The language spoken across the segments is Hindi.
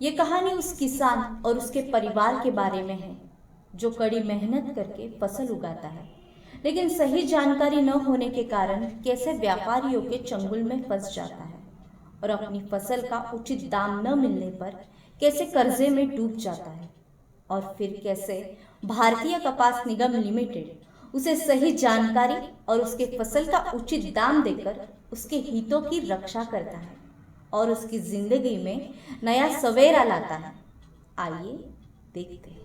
ये कहानी उस किसान और उसके परिवार के बारे में है जो कड़ी मेहनत करके फसल उगाता है, लेकिन सही जानकारी न होने के कारण कैसे व्यापारियों के चंगुल में फंस जाता है और अपनी फसल का उचित दाम न मिलने पर कैसे कर्जे में डूब जाता है और फिर कैसे भारतीय कपास निगम लिमिटेड उसे सही जानकारी और उसके फसल का उचित दाम देकर उसके हितों की रक्षा करता है और उसकी जिंदगी में नया सवेरा लाता है। आइए देखते हैं।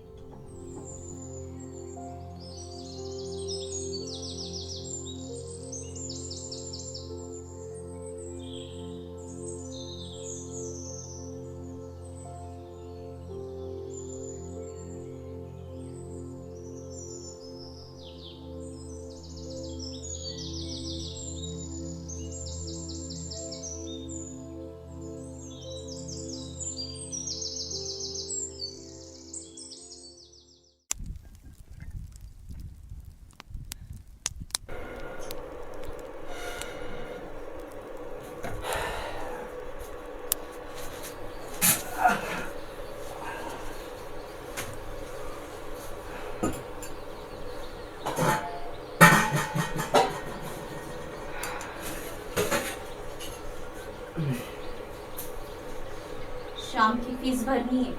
शाम की फीस भरनी है,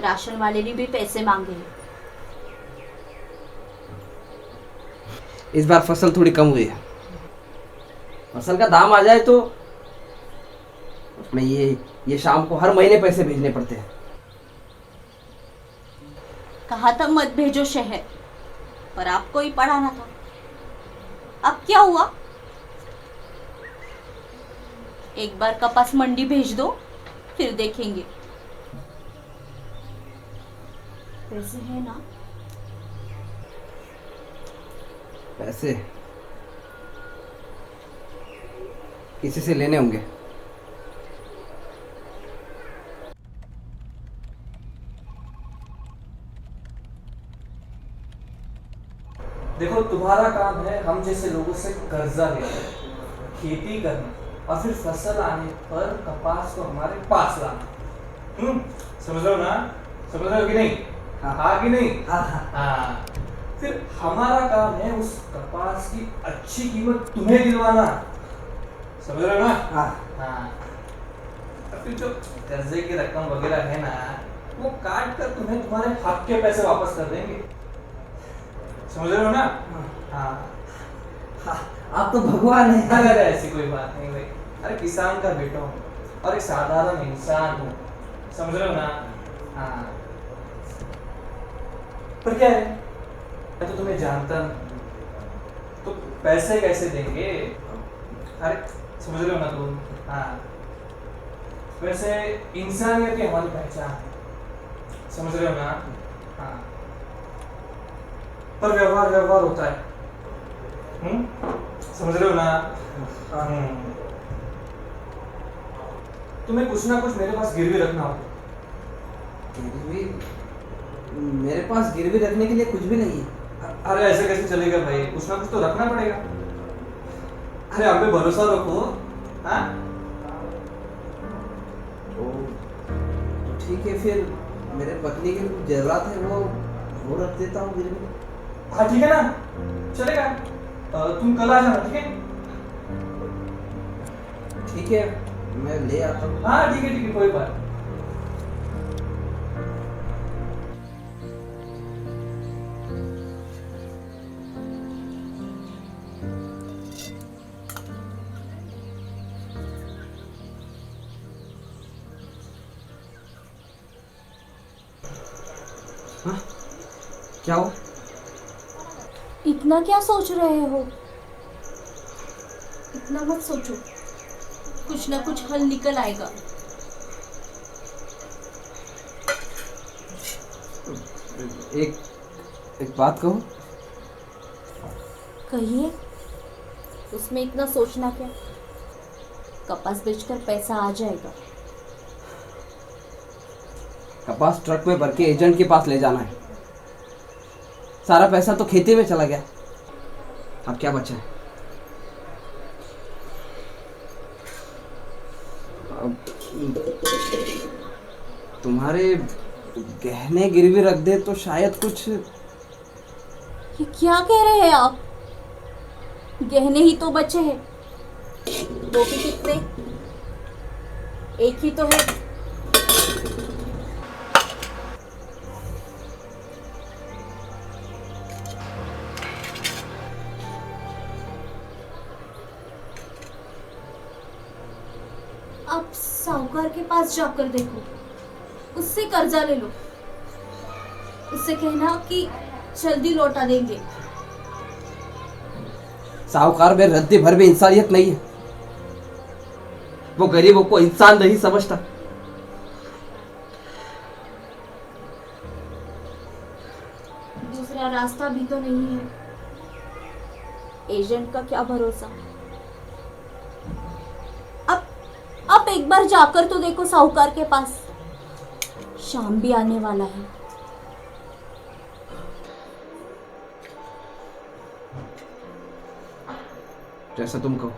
राशन वाले ने भी पैसे मांगे हैं। इस बार फसल थोड़ी कम हुई है। फसल का दाम आ जाए तो मैं ये शाम को हर महीने पैसे भेजने पड़ते हैं। कहा था मत भेजो शहर, पर आपको ही पढ़ाना था। अब क्या हुआ? एक बार कपास मंडी भेज दो, फिर देखेंगे। पैसे है ना? पैसे किसी से लेने होंगे। देखो, तुम्हारा काम है हम जैसे लोगों से कर्जा लेना, खेती करना और फिर फसल आने पर कपास को हमारे पास लाना। समझ रहे हो ना? समझ रहे हो कि नहीं? हाँ कि नहीं? हाँ। फिर हमारा काम है उस कपास की अच्छी कीमत तुम्हें दिलवाना। समझ रहे हो ना? हाँ। फिर जो कर्जे की रकम वगैरह है ना, वो काट कर तुम्हें तुम्हारे हक के पैसे वापस कर देंगे। समझ रहे हो ना? हाँ। आप तो भगवान हैं। अरे ऐसी कोई बात नहीं भाई। अरे किसान का बेटा हूँ और एक साधारण इंसान हूँ। समझ रहे हो ना? हाँ। पर क्या है, मैं तो तुम्हें जानता नहीं, तो पैसे कैसे देंगे? अरे समझ रहे हो ना तुम? हाँ। वैसे इंसानियत की हमारी पहचान है। समझ रहे हो ना? हाँ। पर व्यवहार व्यवहार होता है। समझ रहे हो ना? तुम्हें कुछ ना कुछ मेरे पास गिरवी रखना होगा। गिरवी? मेरे पास गिरवी रखने के लिए कुछ भी नहीं है। अरे ऐसे कैसे चलेगा भाई? कुछ ना कुछ तो रखना पड़ेगा। अरे आप पे भरोसा रखो। हाँ? तो ठीक है, फिर मेरे पत्नी की कुछ जरूरत है, वो रख देता हूँ गिरवी। हाँ ठीक है ना, चलेगा। तुम कल आ जाना, ठीक है? ठीक है, मैं ले आता हूँ। हाँ ठीक है, कोई बात। हाँ? क्या हो? इतना क्या सोच रहे हो? इतना मत सोचो, कुछ ना कुछ हल निकल आएगा। एक बात कहूँ? कहिए। उसमें इतना सोचना क्या? कपास बेचकर पैसा आ जाएगा। कपास ट्रक में भर के एजेंट के पास ले जाना है। सारा पैसा तो खेती में चला गया, अब क्या बचा है? अब तुम्हारे गहने गिरवी रख दे तो शायद कुछ। ये क्या कह रहे हैं आप? गहने ही तो बचे हैं। वो भी कितने? एक ही तो है। आप साहूकार के पास जाकर देखो, उससे कर्जा ले लो। उससे कहना कि जल्दी लौटा देंगे। साहूकार में रद्दी भर भी इंसानियत नहीं है। वो गरीबों को इंसान नहीं समझता। दूसरा रास्ता भी तो नहीं है। एजेंट का क्या भरोसा। अब एक बार जाकर तो देखो साहूकार के पास। शाम भी आने वाला है। जैसा तुम कहो।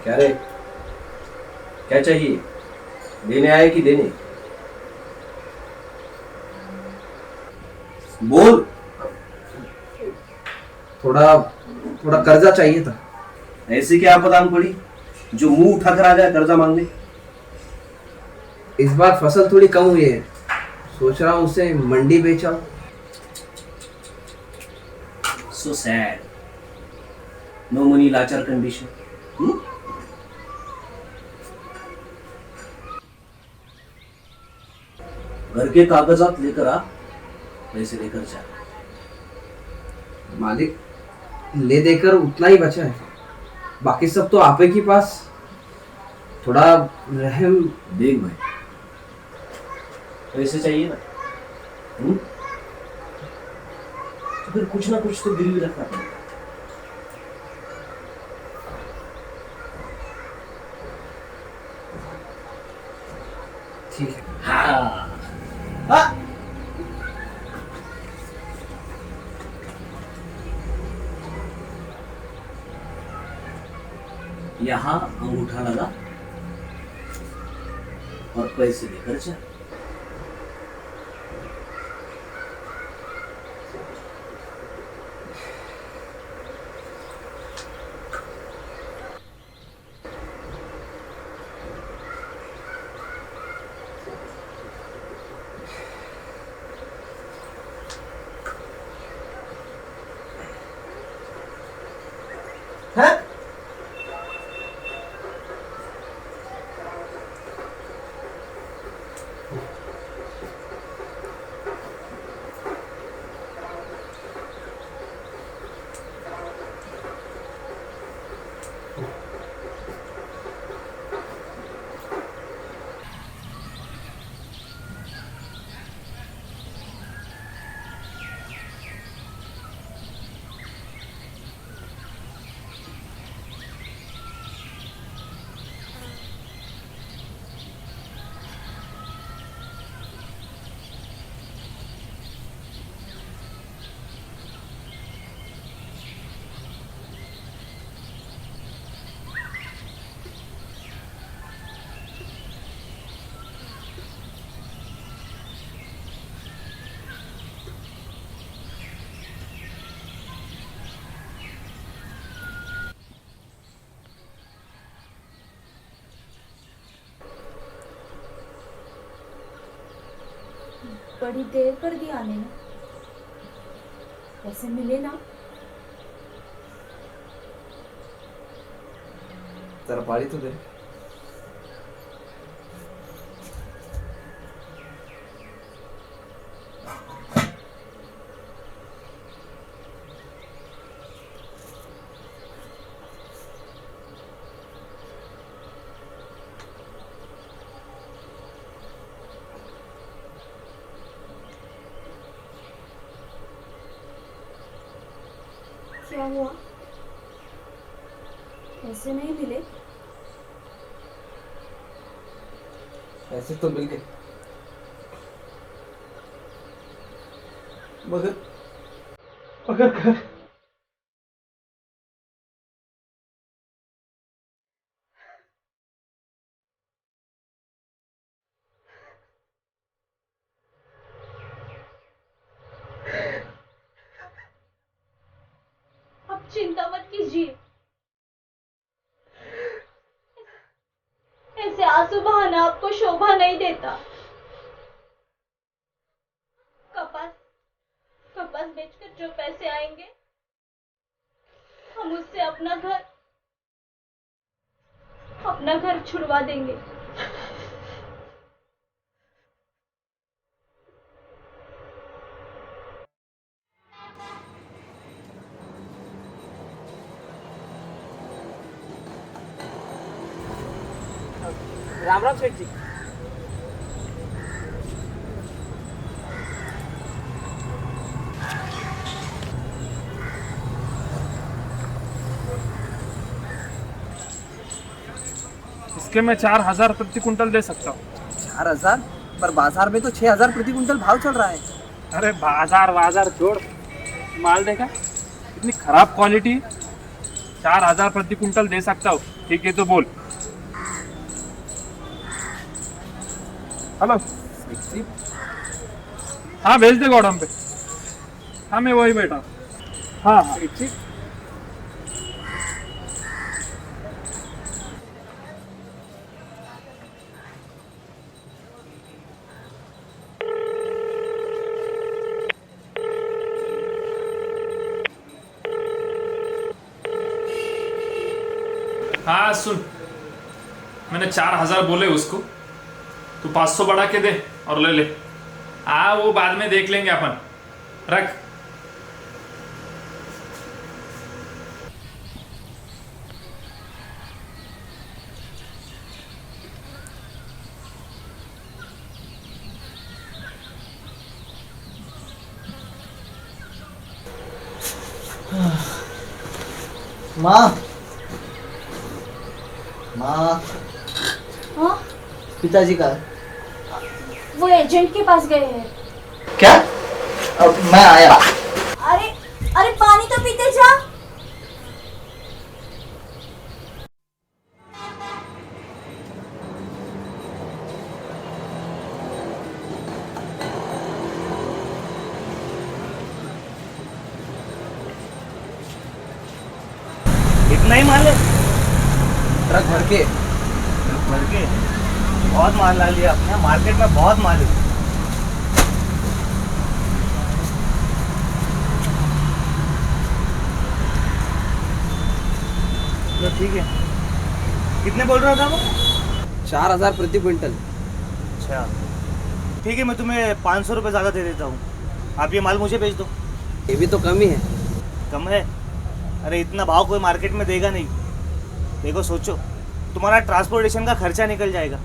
क्या रे, क्या चाहिए? लेने आए कि देने? बोल। थोड़ा थोड़ा कर्जा चाहिए था। ऐसी क्या आपदान पड़ी जो मुंह उठाकर आ जाए कर्जा मांगने? इस बार फसल थोड़ी कम हुई है, सोच रहा हूँ उसे मंडी बेचा। So sad. नो मनी, लाचार कंडीशन। घर के कागजात लेकर आ, पैसे लेकर जा। मालिक, ले देकर उतना ही बचा है, बाकी सब तो आपे के पास। थोड़ा रहम। देख भाई, पैसे चाहिए ना? तो फिर कुछ ना कुछ तो गिरवी रखना पड़ेगा। ठीक है। हाँ हाँ। यहाँ अंगूठा लगा और पैसे लेकर जा। हाँ? बड़ी देर कर दी आने में। पैसे मिले ना? जरा पारी तो दे। क्या हुआ? पैसे नहीं मिले? पैसे तो मिल गए, मगर घर आप चिंता मत कीजिए, ऐसे आंसू बहाना आपको शोभा नहीं देता। कपास कपास बेचकर जो पैसे आएंगे, हम उससे अपना घर छुड़वा देंगे। राम राम सेठ जी। इसके मैं 4,000 प्रति कुंटल दे सकता हूँ। 4,000? पर बाजार में तो 6,000 प्रति कुंटल भाव चल रहा है। अरे बाजार छोड़, माल देखा इतनी खराब क्वालिटी। 4,000 प्रति कुंटल दे सकता हूँ, ठीक है तो बोल। हेलो, हाँ भेज दे गोडाउन पे। हाँ मैं वही बैठा हूँ। हाँ हाँ ठीक। हाँ सुन, मैंने 4,000 बोले उसको, तू 500 बढ़ा के दे और ले ले। हाँ वो बाद में देख लेंगे अपन, रख। माँ हाँ, पिताजी का है। वो एजेंट के पास गए हैं। क्या? अब मैं आया। अरे अरे पानी तो पीते जा। इतना ही माल है? ट्रक भर के। भर के बहुत माल ला लिया आपने, मार्केट में बहुत माल है। तो ठीक है, कितने बोल रहा था वो? 4,000 प्रति क्विंटल। अच्छा ठीक है, मैं तुम्हें 500 रुपये ज़्यादा दे देता हूँ, आप ये माल मुझे भेज दो। ये भी तो कम ही है। कम है? अरे इतना भाव कोई मार्केट में देगा नहीं। देखो सोचो, तुम्हारा ट्रांसपोर्टेशन का खर्चा निकल जाएगा,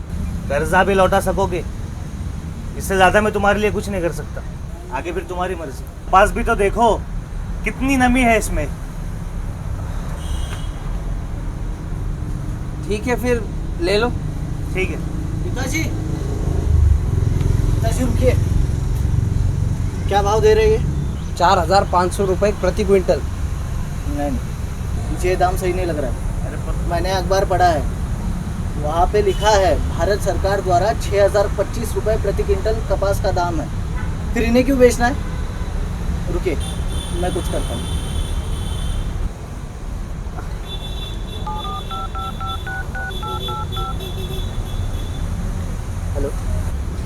कर्जा भी लौटा सकोगे। इससे ज़्यादा मैं तुम्हारे लिए कुछ नहीं कर सकता, आगे फिर तुम्हारी मर्जी। पास भी तो देखो कितनी नमी है इसमें। ठीक है फिर ले लो। ठीक है। पिताजी रुकिए, क्या भाव दे रही है? 4,500 रुपये प्रति क्विंटल। नहीं, मुझे ये दाम सही नहीं लग रहा है। मैंने अखबार पढ़ा है, वहाँ पे लिखा है भारत सरकार द्वारा 6,025 रुपये प्रति क्विंटल कपास का दाम है। फिर इन्हें क्यों बेचना है? रुकिए, मैं कुछ करता हूँ।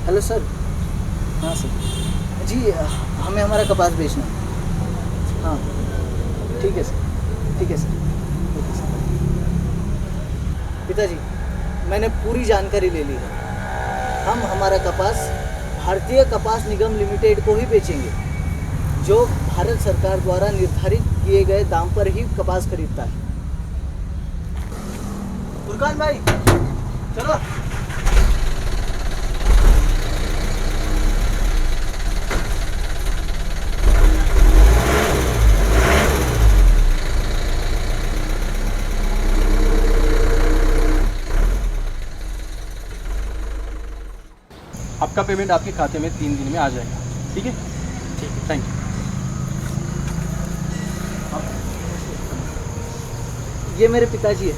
Hello sir. हाँ सर जी, हमें हमारा कपास बेचना है। हाँ ठीक है सर, ठीक है सर, ओके सर। पिताजी, मैंने पूरी जानकारी ले ली है। हम हमारा कपास भारतीय कपास निगम लिमिटेड को ही बेचेंगे, जो भारत सरकार द्वारा निर्धारित किए गए दाम पर ही कपास खरीदता है। फुरकान भाई चलो। उसका पेमेंट आपके खाते में 3 दिन में आ जाएगा। ठीक है, थैंक यू। ये मेरे पिताजी है,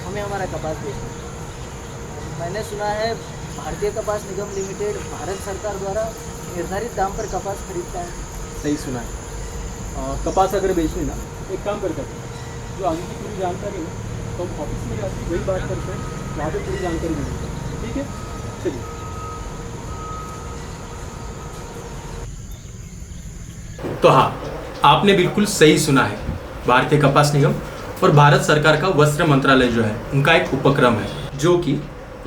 हमें हमारा कपास बेचना है। मैंने सुना है भारतीय कपास निगम लिमिटेड भारत सरकार द्वारा निर्धारित दाम पर कपास खरीदता है। सही सुना है। कपास अगर बेचनी ना, एक काम करते हैं, जो आगे की पूरी जानकारी है तो हम ऑफिस में जाके वही बात करते हैं, वहाँ पे पूरी जानकारी मिलेगी। ठीक है, चलिए। तो हाँ, आपने बिल्कुल सही सुना है। भारतीय कपास निगम और भारत सरकार का वस्त्र मंत्रालय जो है उनका एक उपक्रम है जो कि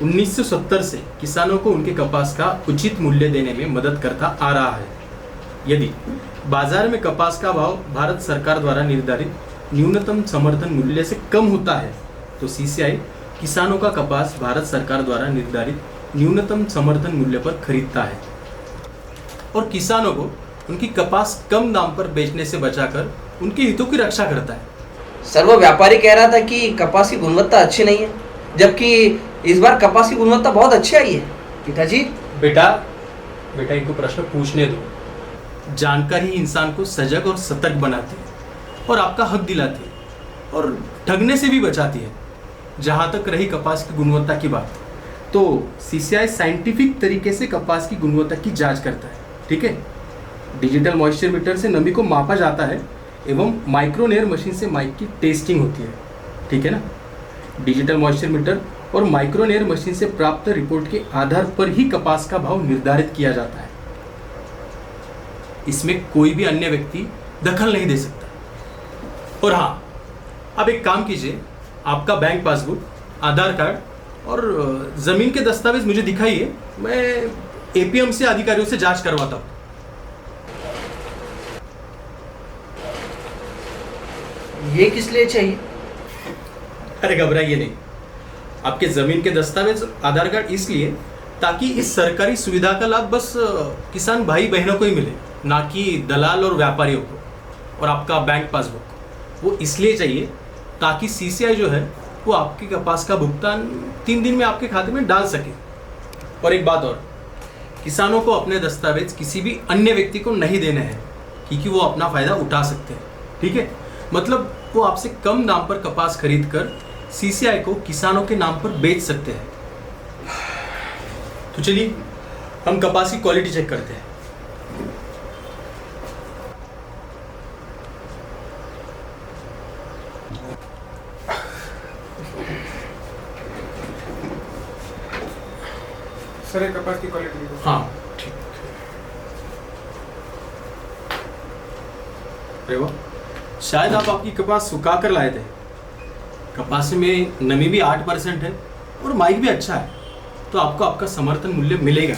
1970 से किसानों को उनके कपास का उचित मूल्य देने में मदद करता आ रहा है। यदि बाजार में कपास का भाव भारत सरकार द्वारा निर्धारित न्यूनतम समर्थन मूल्य से कम होता है तो सीसीआई किसानों का कपास भारत सरकार द्वारा निर्धारित न्यूनतम समर्थन मूल्य पर खरीदता है और किसानों को उनकी कपास कम दाम पर बेचने से बचाकर उनके हितों की रक्षा करता है। सर वो व्यापारी कह रहा था कि कपास की गुणवत्ता अच्छी नहीं है, जबकि इस बार कपास की गुणवत्ता बहुत अच्छी आई है। पिताजी बेटा इनको प्रश्न पूछने दो। जानकारी ही इंसान को सजग और सतर्क बनाती है और आपका हक दिलाती है और ठगने से भी बचाती है। जहाँ तक रही कपास की गुणवत्ता की बात, तो सीसीआई साइंटिफिक तरीके से कपास की गुणवत्ता की जांच करता है। ठीक है, डिजिटल मॉइस्चर मीटर से नमी को मापा जाता है एवं माइक्रोनेयर मशीन से माइक की टेस्टिंग होती है। ठीक है ना, डिजिटल मॉइस्चर मीटर और माइक्रोनेयर मशीन से प्राप्त रिपोर्ट के आधार पर ही कपास का भाव निर्धारित किया जाता है। इसमें कोई भी अन्य व्यक्ति दखल नहीं दे सकता। और हाँ, अब एक काम कीजिए, आपका बैंक पासबुक, आधार कार्ड और जमीन के दस्तावेज मुझे दिखाइए, मैं एपीएमसी अधिकारियों से जांच करवाता हूँ। ये किस लिए चाहिए? अरे घबराइए नहीं, आपके जमीन के दस्तावेज, आधार कार्ड इसलिए ताकि इस सरकारी सुविधा का लाभ बस किसान भाई बहनों को ही मिले, ना कि दलाल और व्यापारियों को। और आपका बैंक पासबुक वो इसलिए चाहिए ताकि सीसीआई जो है वो आपके कपास का भुगतान 3 दिन में आपके खाते में डाल सके। और एक बात और, किसानों को अपने दस्तावेज किसी भी अन्य व्यक्ति को नहीं देने हैं क्योंकि वो अपना फायदा उठा सकते हैं। ठीक है, मतलब वो आपसे कम दाम पर कपास खरीद कर सीसीआई को किसानों के नाम पर बेच सकते हैं। तो चलिए हम कपास की क्वालिटी चेक करते हैं। सर ये कपास की क्वालिटी देखो। हाँ ठीक। अरे वाह, शायद आप आपकी कपास सुखा कर लाए थे। कपास में नमी भी 8% है और माइक भी अच्छा है, तो आपको आपका समर्थन मूल्य मिलेगा।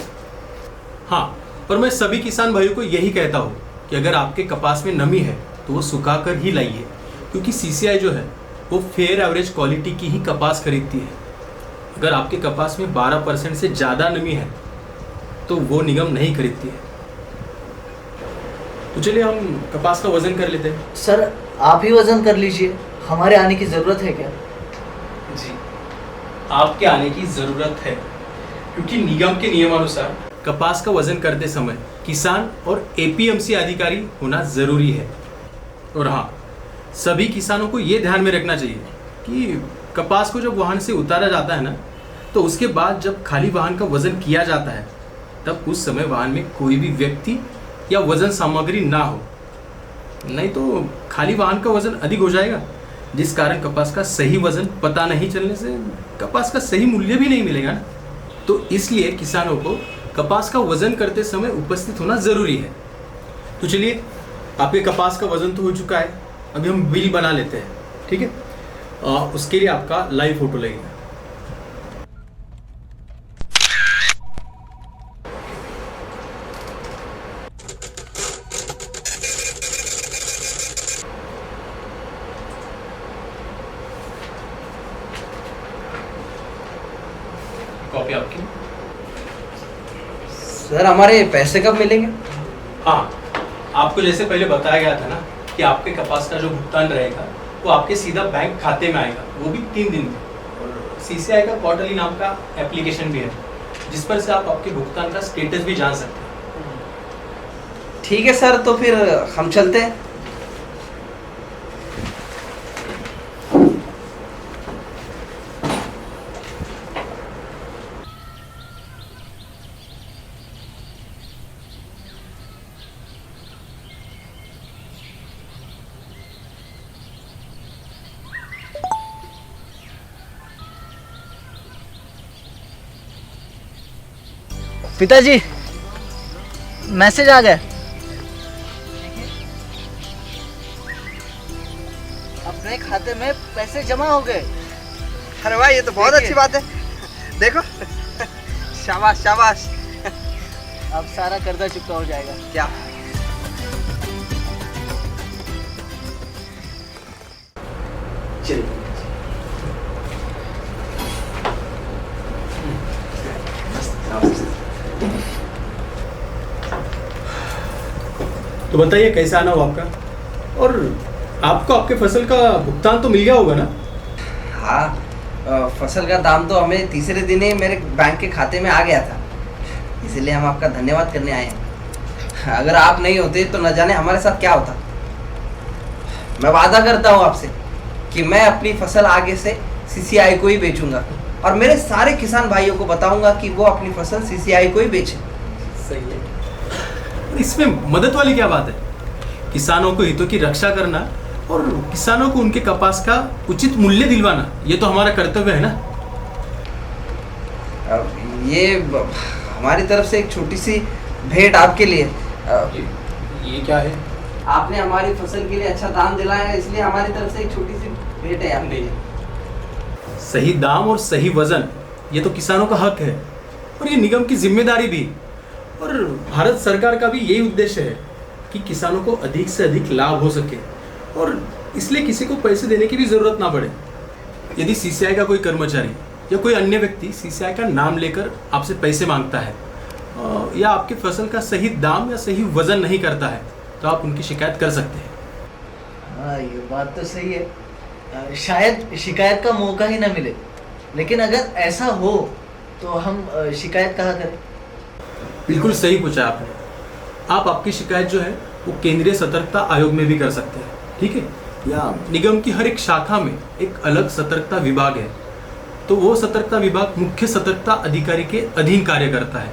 हाँ, पर मैं सभी किसान भाइयों को यही कहता हूँ कि अगर आपके कपास में नमी है तो वो सुखा कर ही लाइए, क्योंकि सीसीआई जो है वो फेयर एवरेज क्वालिटी की ही कपास खरीदती है। अगर आपके कपास में 12% से ज़्यादा नमी है तो वो निगम नहीं खरीदती है। तो चलिए हम कपास का वजन कर लेते हैं। सर आप ही वजन कर लीजिए, हमारे आने की ज़रूरत है क्या? जी, आपके आने की ज़रूरत है, क्योंकि निगम के नियमानुसार कपास का वजन करते समय किसान और एपीएमसी अधिकारी होना ज़रूरी है। और हाँ, सभी किसानों को ये ध्यान में रखना चाहिए कि कपास को जब वाहन से उतारा जाता है ना, तो उसके बाद जब खाली वाहन का वजन किया जाता है तब उस समय वाहन में कोई भी व्यक्ति या वजन सामग्री ना हो, नहीं तो खाली वाहन का वजन अधिक हो जाएगा, जिस कारण कपास का सही वजन पता नहीं चलने से कपास का सही मूल्य भी नहीं मिलेगा ना। तो इसलिए किसानों को कपास का वजन करते समय उपस्थित होना ज़रूरी है। तो चलिए, आपके कपास का वजन तो हो चुका है, अभी हम बिल बना लेते हैं। ठीक है, उसके लिए आपका लाइव फोटो लगेगा। कॉपी आपकी। सर हमारे पैसे कब मिलेंगे? हाँ, आपको जैसे पहले बताया गया था ना कि आपके कपास का जो भुगतान रहेगा वो आपके सीधा बैंक खाते में आएगा, वो भी 3 दिन में। और सीसीआई का क्वार्टरली नाम का एप्लीकेशन भी है, जिस पर से आप आपके भुगतान का स्टेटस भी जान सकते हैं। ठीक है सर, तो फिर हम चलते हैं। पिताजी, मैसेज आ गया। अपने खाते में पैसे जमा हो गए। अरे भाई, ये तो बहुत अच्छी बात है। देखो, शाबाश शाबाश। अब सारा कर्जा चुकता हो जाएगा। क्या? चलिए। तो बताइए कैसा आना हो आपका, और आपको आपके फसल का भुगतान तो मिल गया होगा ना? हाँ, फसल का दाम तो हमें तीसरे दिन ही मेरे बैंक के खाते में आ गया था, इसलिए हम आपका धन्यवाद करने आए हैं। अगर आप नहीं होते तो न जाने हमारे साथ क्या होता। मैं वादा करता हूँ आपसे कि मैं अपनी फसल आगे से सीसीआई को ही बेचूंगा, और मेरे सारे किसान भाइयों को बताऊंगा कि वो अपनी फसल सीसीआई को ही बेचें। सही है। इसमें मदद वाली क्या बात है? किसानों को हितों की रक्षा करना और किसानों को उनके कपास का उचित मूल्य दिलवाना, ये तो हमारा कर्तव्य है ना। ये हमारी तरफ से एक छोटी सी भेंट आपके लिए। ये क्या है? आपने हमारी फसल के लिए अच्छा दाम दिलाया है, इसलिए हमारी तरफ से एक छोटी सी भेंट है आपके लिए। सही दाम और सही वजन, ये तो किसानों का हक है और ये निगम की जिम्मेदारी भी, और भारत सरकार का भी यही उद्देश्य है कि किसानों को अधिक से अधिक लाभ हो सके, और इसलिए किसी को पैसे देने की भी जरूरत ना पड़े। यदि सीसीआई का कोई कर्मचारी या कोई अन्य व्यक्ति सीसीआई का नाम लेकर आपसे पैसे मांगता है या आपकी फसल का सही दाम या सही वजन नहीं करता है, तो आप उनकी शिकायत कर सकते हैं। हाँ, ये बात तो सही है। शायद शिकायत का मौका ही ना मिले, लेकिन अगर ऐसा हो तो हम शिकायत कहाँ करें? बिल्कुल सही पूछा आपने। आप आपकी शिकायत जो है वो केंद्रीय सतर्कता आयोग में भी कर सकते हैं, ठीक है? या निगम की हर एक शाखा में एक अलग सतर्कता विभाग है, तो वो सतर्कता विभाग मुख्य सतर्कता अधिकारी के अधीन कार्य करता है,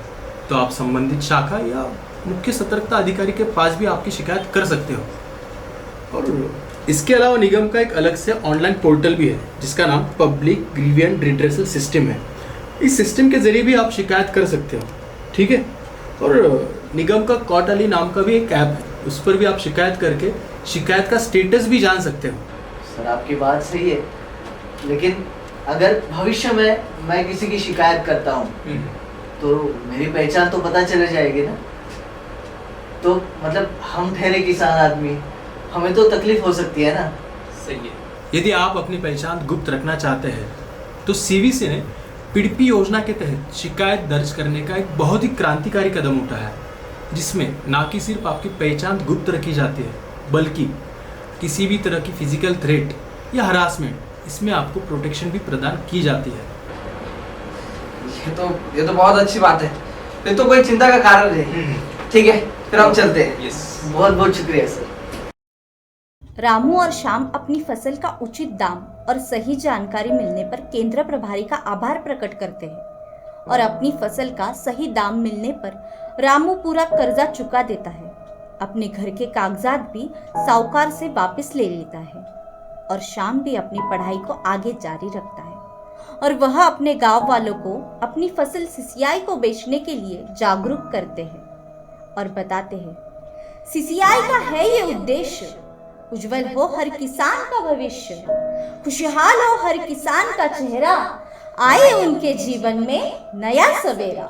तो आप संबंधित शाखा या मुख्य सतर्कता अधिकारी के पास भी आपकी शिकायत कर सकते हो। और इसके अलावा निगम का एक अलग से ऑनलाइन पोर्टल भी है जिसका नाम पब्लिक ग्रीवियंस रिड्रेसल सिस्टम है। इस सिस्टम के जरिए भी आप शिकायत कर सकते हो, ठीक है? और निगम का कॉटली नाम का भी एक ऐप है, उस पर भी आप शिकायत करके शिकायत का स्टेटस भी जान सकते हो। सर, आपकी बात सही है, लेकिन अगर भविष्य में मैं किसी की शिकायत करता हूँ तो मेरी पहचान तो पता चले जाएगी ना। तो मतलब हम ठहरे किसान आदमी, हमें तो तकलीफ हो सकती है ना। सही है। यदि आप अपनी पहचान गुप्त रखना चाहते हैं तो सीवीसी ने पिड़पी योजना के तहत शिकायत दर्ज करने का एक बहुत ही क्रांतिकारी कदम उठाया है, जिसमें ना कि सिर्फ आपकी पहचान गुप्त रखी जाती है, बल्कि किसी भी तरह की फिजिकल थ्रेट या हरासमेंट, इसमें आपको प्रोटेक्शन भी प्रदान की जाती है। ये तो बहुत अच्छी बात है, ये तो कोई चिंता का कारण नहीं। ठीक है, फिर हम चलते हैं। बहुत बहुत शुक्रिया सर। रामू और श्याम अपनी फसल का उचित दाम और सही जानकारी मिलने पर केंद्र प्रभारी का आभार प्रकट करते हैं और अपनी फसल का सही दाम मिलने पर रामू पूरा कर्जा चुका देता है, अपने घर के कागजात भी साहूकार से वापस ले लेता है और श्याम भी अपनी पढ़ाई को आगे जारी रखता है और वह अपने गांव वालों को अपनी फसल सीसीआई को बेचने के लिए जागरूक करते हैं और बताते हैं सीसीआई का है ये उद्देश्य, उज्जवल हो हर किसान का भविष्य, खुशहाल हो हर किसान का चेहरा, आए उनके जीवन में नया सवेरा।